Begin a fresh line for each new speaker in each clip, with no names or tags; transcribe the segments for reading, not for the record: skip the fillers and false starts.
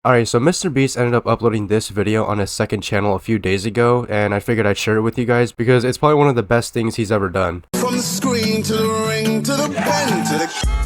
Alright, so Mr. Beast ended up uploading this video on his second channel a few days ago, and I figured I'd share it with you guys because it's probably one of the best things he's ever done.
From the screen to the ring to the pen to the...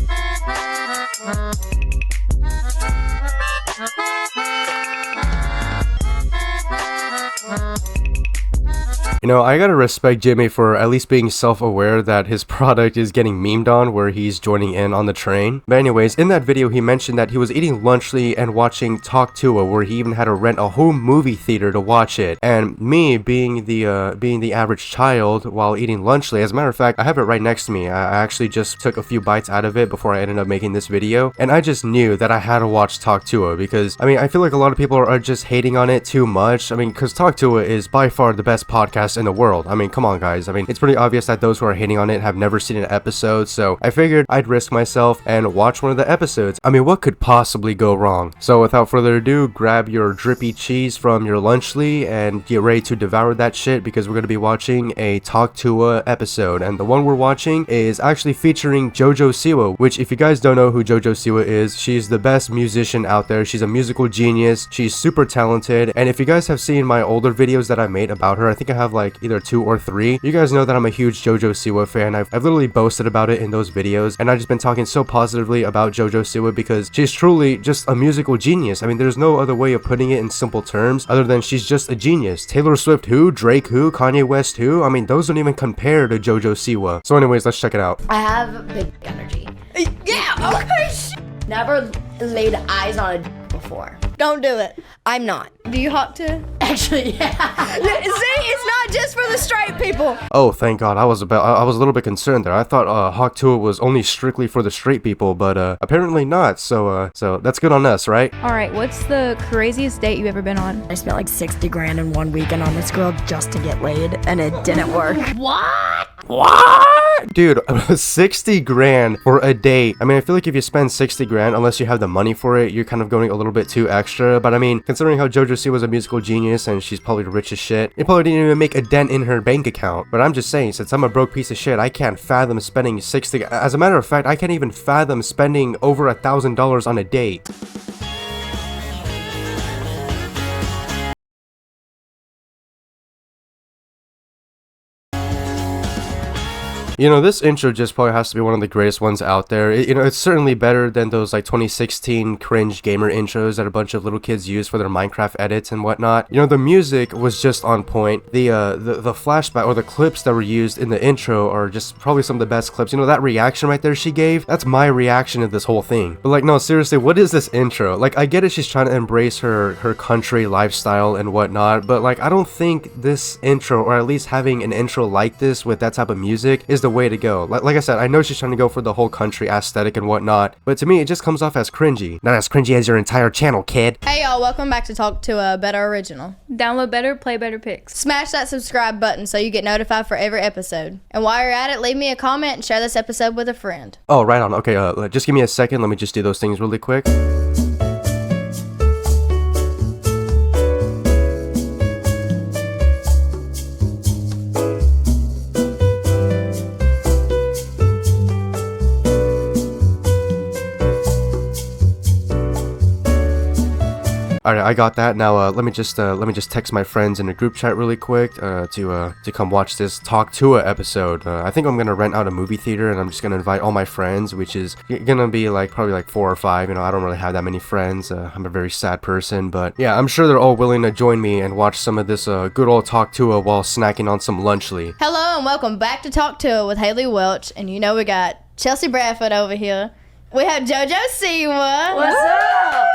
You know, I gotta respect Jimmy for at least being self-aware that his product is getting memed on where he's joining in on the train. But anyways, in that video he mentioned that he was eating lunchly and watching Talk Tuah, where he even had to rent a whole movie theater to watch it. And me being the average child while eating lunchly, as a matter of fact, I have it right next to me. I actually just took a few bites out of it before I ended up making this video, and I just knew that I had to watch Talk Tuah because, I mean, I feel like a lot of people are just hating on it too much. I mean, because Talk Tuah is by far the best podcast in the world. I mean, come on guys. I mean, it's pretty obvious that those who are hating on it have never seen an episode, so I figured I'd risk myself and watch one of the episodes. I mean, what could possibly go wrong? So without further ado, grab your drippy cheese from your lunchly and get ready to devour that shit because we're going to be watching a Talk Tuah episode, and the one we're watching is actually featuring Jojo Siwa, which, if you guys don't know who Jojo Siwa is, she's the best musician out there. She's a musical genius. She's super talented, and if you guys have seen my older videos that I made about her, I think I have like either 2 or 3. You guys know that I'm a huge Jojo Siwa fan. I've literally boasted about it in those videos, and I've just been talking so positively about Jojo Siwa because she's truly just a musical genius. I mean, there's no other way of putting it in simple terms other than she's just a genius. Taylor Swift who? Drake who? Kanye West who? I mean, those don't even compare to Jojo Siwa. So anyways, let's check it out.
I have big energy. Yeah, okay. Never laid eyes on a before.
Don't do it.
I'm not.
Do you hawk to?
Actually, yeah.
See, it's not just for the straight people.
Oh, thank God. I was a little bit concerned there. I thought Hawk Tuah was only strictly for the straight people, but apparently not. So that's good on us, right?
All right, what's the craziest date you've ever been on?
I spent like 60 grand in one weekend on this girl just to get laid, and it didn't work.
What? Dude, 60 grand for a date. I mean, I feel like if you spend 60 grand, unless you have the money for it, you're kind of going a little bit too extra. But I mean, considering how Jojo Siwa was a musical genius and she's probably rich as shit, it probably didn't even make a dent in her bank account. But I'm just saying, since I'm a broke piece of shit, I can't fathom spending 60. As a matter of fact, I can't even fathom spending over $1,000 on a date. You know, this intro just probably has to be one of the greatest ones out there. It's certainly better than those like 2016 cringe gamer intros that a bunch of little kids use for their Minecraft edits and whatnot. You know, the music was just on point. The flashback or the clips that were used in the intro are just probably some of the best clips. You know, that reaction right there she gave, that's my reaction to this whole thing. But like, no, seriously, what is this intro? Like, I get it, she's trying to embrace her country lifestyle and whatnot, but like, I don't think this intro, or at least having an intro like this with that type of music, is the way to go. Like I said, I know she's trying to go for the whole country aesthetic and whatnot, but to me it just comes off as cringy. Not as cringy as your entire channel, kid.
Hey y'all, welcome back to Talk to a Better Original.
Download better, play better pics.
Smash that subscribe button so you get notified for every episode. And while you're at it, leave me a comment and share this episode with a friend.
Oh, right on. Okay, just give me a second. Let me just do those things really quick. Alright, I got that. Now let me just text my friends in a group chat really quick to come watch this Talk Tuah episode. I think I'm gonna rent out a movie theater and I'm just gonna invite all my friends, which is gonna be like probably like 4 or 5. You know, I don't really have that many friends. I'm a very sad person, but yeah, I'm sure they're all willing to join me and watch some of this good old Talk Tuah while snacking on some lunchly.
Hello and welcome back to Talk to with Haley Welch, and you know we got Chelsea Bradford over here. We have Jojo Siwa.
What's up?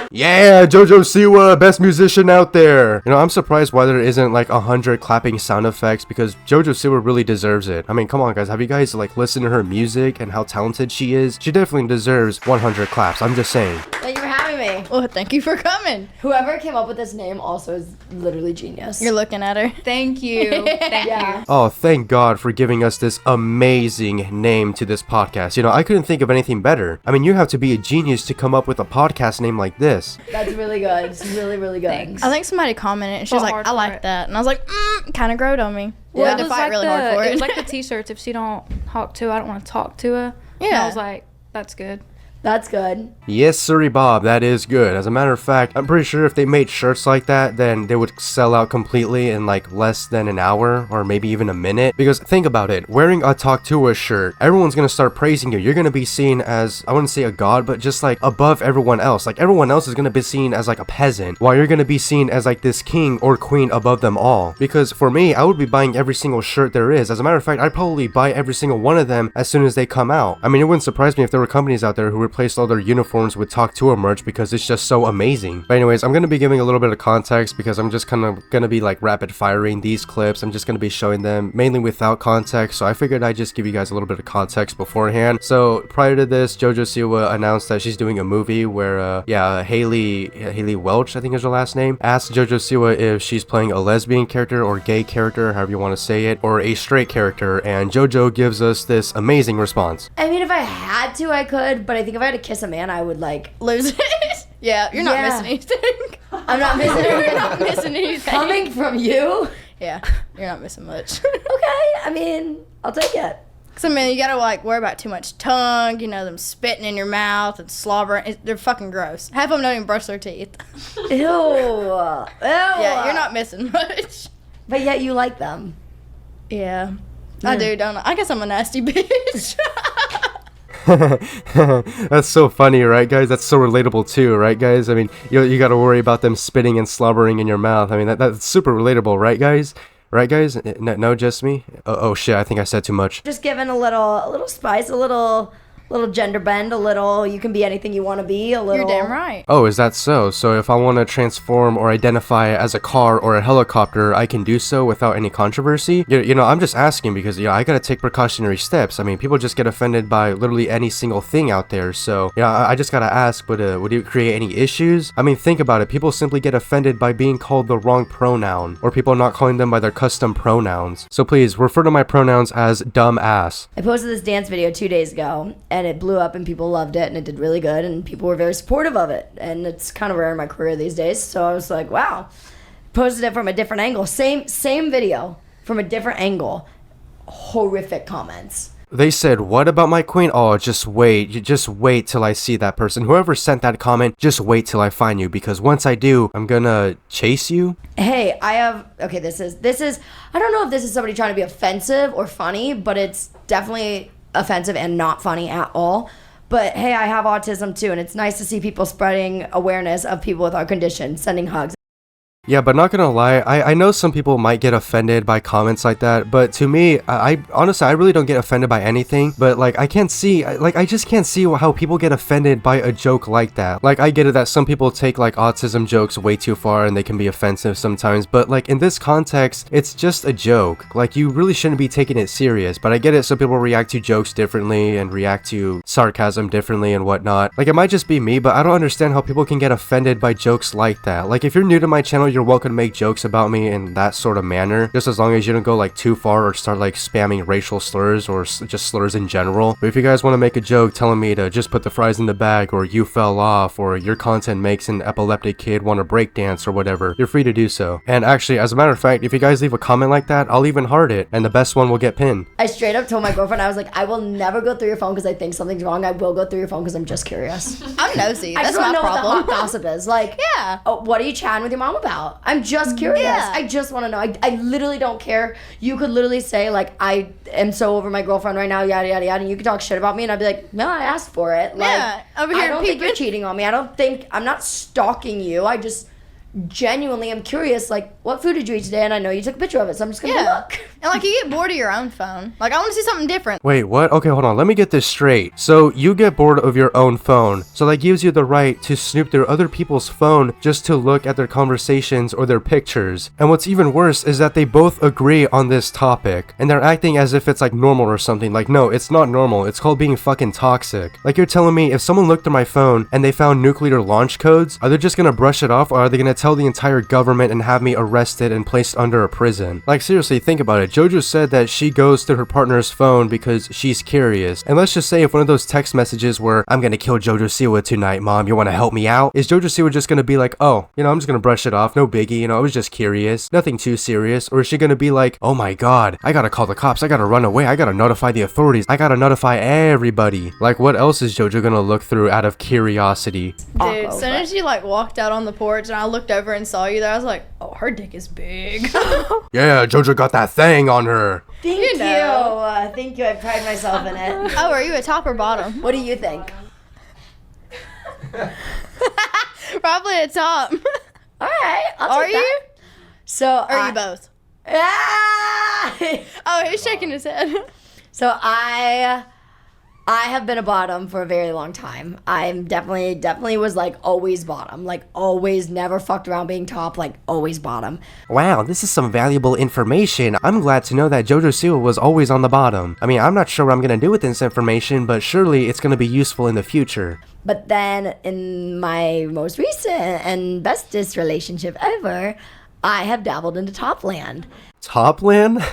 Yeah, Jojo Siwa, best musician out there. You know, I'm surprised why there isn't like 100 clapping sound effects because Jojo Siwa really deserves it. I mean, come on guys, have you guys like listened to her music and how talented she is? She definitely deserves 100 claps, I'm just saying.
Thank you for having me.
Well, thank you for coming.
Whoever came up with this name also is literally genius.
You're looking at her.
Thank you. Thank you.
Oh, thank God for giving us this amazing name to this podcast. You know, I couldn't think of anything better. I mean, you have to be a genius to come up with a podcast name like this.
That's really good. It's really, really good.
Thanks.
I think somebody commented and she was
Fought
like,
hard
I
for
like
it.
that. And I was like, kind of growed on me. We
Yeah.
had to fight really hard for it.
It was like the t-shirts. If she don't talk to, I don't want to talk to her.
Yeah.
And I was like, that's good.
That's good.
Yes, sirree Bob, that is good. As a matter of fact, I'm pretty sure if they made shirts like that, then they would sell out completely in like less than an hour or maybe even a minute. Because think about it, wearing a Talk Tuah shirt, everyone's gonna start praising you. You're gonna be seen as, I wouldn't say a god, but just like above everyone else. Like everyone else is gonna be seen as like a peasant, while you're gonna be seen as like this king or queen above them all. Because for me, I would be buying every single shirt there is. As a matter of fact, I'd probably buy every single one of them as soon as they come out. I mean, it wouldn't surprise me if there were companies out there who replaced all their uniforms with Talk Tuah merch because it's just so amazing. But anyways, I'm gonna be giving a little bit of context because I'm just kind of gonna be like rapid firing these clips. I'm just gonna be showing them mainly without context, so I figured I'd just give you guys a little bit of context beforehand. So prior to this, Jojo Siwa announced that she's doing a movie where Haley Welch, I think is her last name, asked Jojo Siwa if she's playing a lesbian character or gay character, however you want to say it, or a straight character, and Jojo gives us this amazing response.
I mean, if I had to, I could, but I think if I had to kiss a man, I would like
Lose it. Yeah, you're not
Yeah.
missing anything.
I'm not missing
You're
anything.
not missing anything.
Coming from you.
Yeah, you're not missing much.
Okay, I mean, I'll take it.
Cause I mean, you gotta like worry about too much tongue, you know, them spitting in your mouth and slobbering. They're fucking gross. Half of them don't even brush their teeth.
Ew. Ew.
Yeah, you're not missing much.
But yet you like them.
Yeah, I do, don't I? I guess I'm a nasty bitch.
That's so funny, right, guys? That's so relatable too, right, guys? I mean, you got to worry about them spitting and slobbering in your mouth. I mean, that's super relatable, right, guys? Right, guys? No, just me? Oh shit, I think I said too much.
Just giving a little spice, a little gender bend, a little, you can be anything you want to be, a little.
You're damn right.
Oh, is that so? So if I want to transform or identify as a car or a helicopter, I can do so without any controversy? You know, I'm just asking because, I gotta take precautionary steps. I mean, people just get offended by literally any single thing out there. So, I just gotta ask, would it create any issues? I mean, think about it. People simply get offended by being called the wrong pronoun, or people not calling them by their custom pronouns. So please, refer to my pronouns as dumb ass.
I posted this dance video 2 days ago, and it blew up and people loved it and it did really good and people were very supportive of it, and it's kind of rare in my career these days, so I was like, wow. Posted it from a different angle, same video from a different angle, horrific comments.
They said, what about my queen? Oh, just wait till I see that person. Whoever sent that comment, just wait till I find you, because once I do, I'm gonna chase you.
Hey, this is I don't know if this is somebody trying to be offensive or funny, but it's definitely offensive and not funny at all. But hey, I have autism too, and it's nice to see people spreading awareness of people with our condition, sending hugs.
Yeah, but not gonna lie, I know some people might get offended by comments like that, but to me, I honestly, I really don't get offended by anything, but like, I just can't see how people get offended by a joke like that. Like, I get it that some people take like autism jokes way too far and they can be offensive sometimes, but like in this context, it's just a joke. Like, you really shouldn't be taking it serious, but I get it, some people react to jokes differently and react to sarcasm differently and whatnot. Like, it might just be me, but I don't understand how people can get offended by jokes like that. Like, if you're new to my channel, you're welcome to make jokes about me in that sort of manner, just as long as you don't go like too far or start like spamming racial slurs or just slurs in general. But if you guys want to make a joke telling me to just put the fries in the bag, or you fell off, or your content makes an epileptic kid want to break dance or whatever, you're free to do so. And actually, as a matter of fact, if you guys leave a comment like that, I'll even heart it, and the best one will get pinned.
I straight up told my girlfriend, I was like, I will never go through your phone because I think something's wrong. I will go through your phone because I'm just curious.
I'm nosy.
I
That's
just want
my
to know
problem.
what the hot gossip is. Like,
Yeah.
oh, what are you chatting with your mom about? I'm just curious.
Yeah.
I just want to know. I literally don't care. You could literally say, like, I am so over my girlfriend right now, yada, yada, yada, and you could talk shit about me, and I'd be like, no, I asked for it. Like,
Yeah, over here
I don't think
peeping.
you're cheating on me. I'm not stalking you. I just genuinely am curious, like, what food did you eat today? And I know you took a picture of it, so I'm just going to
Yeah.
look.
And like, you get bored of your own phone. Like, I want to see something different.
Wait, what? Okay, hold on. Let me get this straight. So you get bored of your own phone. So that gives you the right to snoop through other people's phone just to look at their conversations or their pictures. And what's even worse is that they both agree on this topic. And they're acting as if it's like normal or something. Like, no, it's not normal. It's called being fucking toxic. Like, you're telling me if someone looked at my phone and they found nuclear launch codes, are they just gonna brush it off, or are they gonna tell tell the entire government and have me arrested and placed under a prison. Like seriously, think about it. Jojo said that she goes to her partner's phone because she's curious. And let's just say if one of those text messages were, I'm gonna kill Jojo Siwa tonight, mom, you wanna help me out? Is Jojo Siwa just gonna be like, oh, you know, I'm just gonna brush it off, no biggie, you know, I was just curious, nothing too serious? Or is she gonna be like, oh my god, I gotta call the cops, I gotta run away, I gotta notify the authorities, I gotta notify everybody? Like, what else is Jojo gonna look through out of curiosity?
Dude, as soon as you like walked out on the porch and I looked over and saw you there, I was like, oh, her dick is big.
Yeah, Jojo got that thing on her.
Thank
You know.
Thank you. I pride myself in it.
Oh, are you a top or bottom?
What do you think?
Probably a top.
All right. I'll
Are
take
you?
that. So
Or are you both?
Ah!
Oh, he's shaking his head.
So I have been a bottom for a very long time. I'm definitely was like always bottom. Like always never fucked around being top, like always bottom.
Wow, this is some valuable information. I'm glad to know that Jojo Siwa was always on the bottom. I mean, I'm not sure what I'm gonna do with this information, but surely it's gonna be useful in the future.
But then in my most recent and bestest relationship ever, I have dabbled into Topland.
Topland?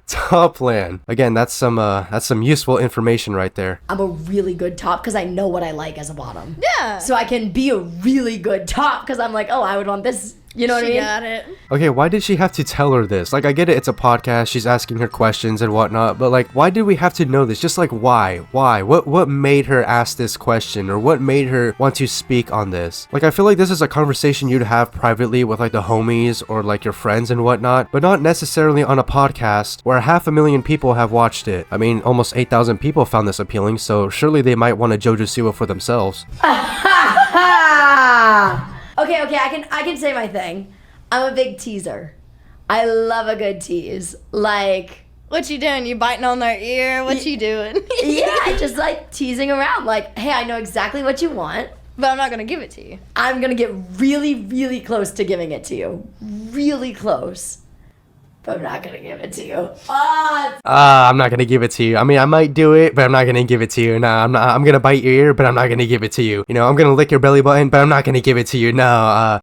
Topland. Again, that's some useful information right there.
I'm a really good top because I know what I like as a bottom.
Yeah.
So I can be a really good top because I'm like, oh, I would want this. You know what I
She
mean?
got it.
Okay, why did she have to tell her this? Like, I get it, it's a podcast, she's asking her questions and whatnot, but like, why did we have to know this? Just like, why? Why? What made her ask this question, or what made her want to speak on this? Like, I feel like this is a conversation you'd have privately with like the homies or like your friends and whatnot, but not necessarily on a podcast where 500,000 people have watched it. I mean, almost 8,000 people found this appealing, so surely they might want a Jojo Siwa for themselves.
Okay, I can say my thing. I'm a big teaser. I love a good tease. Like,
What you doing? You biting on their ear? What you doing?
yeah, just like teasing around. Like, hey, I know exactly what you want.
But I'm not gonna give it to you.
I'm gonna get really, really close to giving it to you. Really close. But I'm not gonna give it to you.
I'm not gonna give it to you. I mean, I might do it, but I'm not gonna give it to you. No, I'm not. I'm gonna bite your ear, but I'm not gonna give it to you. You know, I'm gonna lick your belly button, but I'm not gonna give it to you. No,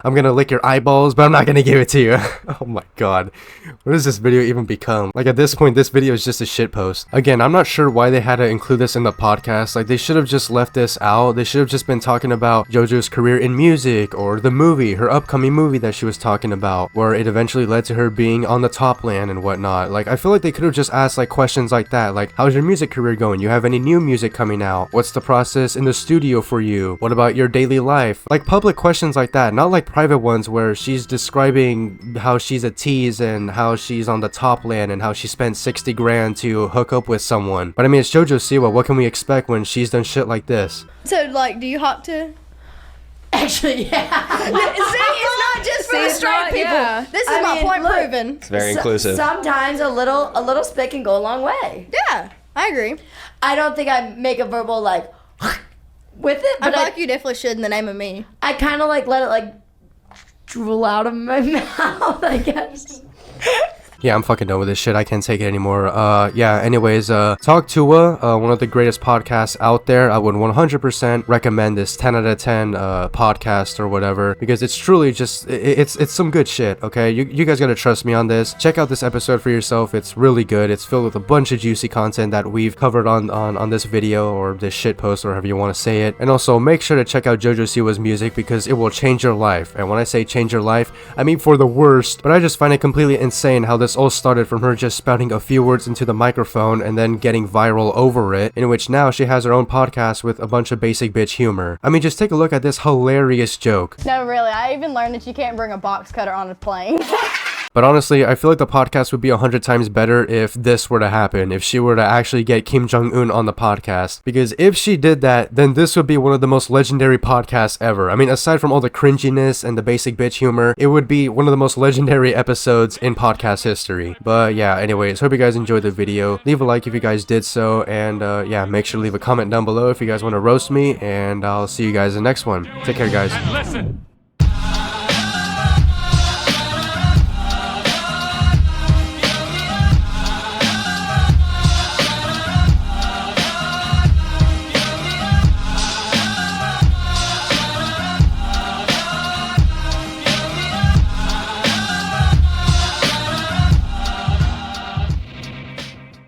I'm gonna lick your eyeballs, but I'm not gonna give it to you. Oh my god. What does this video even become? Like, at this point, this video is just a shitpost. Again, I'm not sure why they had to include this in the podcast. Like, they should have just left this out. They should have just been talking about JoJo's career in music, or the movie, her upcoming movie that she was talking about, where it eventually led to her being on the top land and whatnot. Like, I feel like they could have just asked like questions like that, like, how's your music career going? You have any new music coming out? What's the process in the studio for you? What about your daily life? Like, public questions like that, not like private ones where she's describing how she's a tease and how she's on the top land and how she spent 60 grand to hook up with someone. But I mean, it's Jojo Siwa. What can we expect when she's done shit like this?
So, like, do you hawk to?
Actually, yeah.
See, it's not just for the
it's
straight
not-
people.
yeah.
This is
I
my
mean,
point
look.
proven.
It's very inclusive.
Sometimes a little spit can go a long way.
Yeah, I agree.
I don't think I make a verbal like with it,
I
but
feel like you definitely should in the name of me.
I kind of like let it like drool out of my mouth, I guess.
Yeah, I'm fucking done with this shit. I can't take it anymore. Yeah, anyways, Talk Tuah, one of the greatest podcasts out there. I would 100% recommend this 10 out of 10 podcast or whatever, because it's truly just, it's some good shit, okay? You guys gotta trust me on this. Check out this episode for yourself. It's really good. It's filled with a bunch of juicy content that we've covered on this video, or this shit post, or however you want to say it. And also, make sure to check out Jojo Siwa's music, because it will change your life. And when I say change your life, I mean for the worst. But I just find it completely insane how this all started from her just spouting a few words into the microphone and then getting viral over it, in which now she has her own podcast with a bunch of basic bitch humor. I mean, just take a look at this hilarious joke.
No, really. I even learned that you can't bring a box cutter on a plane.
But honestly, I feel like the podcast would be 100 times better if this were to happen, if she were to actually get Kim Jong-un on the podcast. Because if she did that, then this would be one of the most legendary podcasts ever. I mean, aside from all the cringiness and the basic bitch humor, it would be one of the most legendary episodes in podcast history. But yeah, anyways, hope you guys enjoyed the video. Leave a like if you guys did so, and yeah, make sure to leave a comment down below if you guys want to roast me, and I'll see you guys in the next one. Take care, guys.
Listen.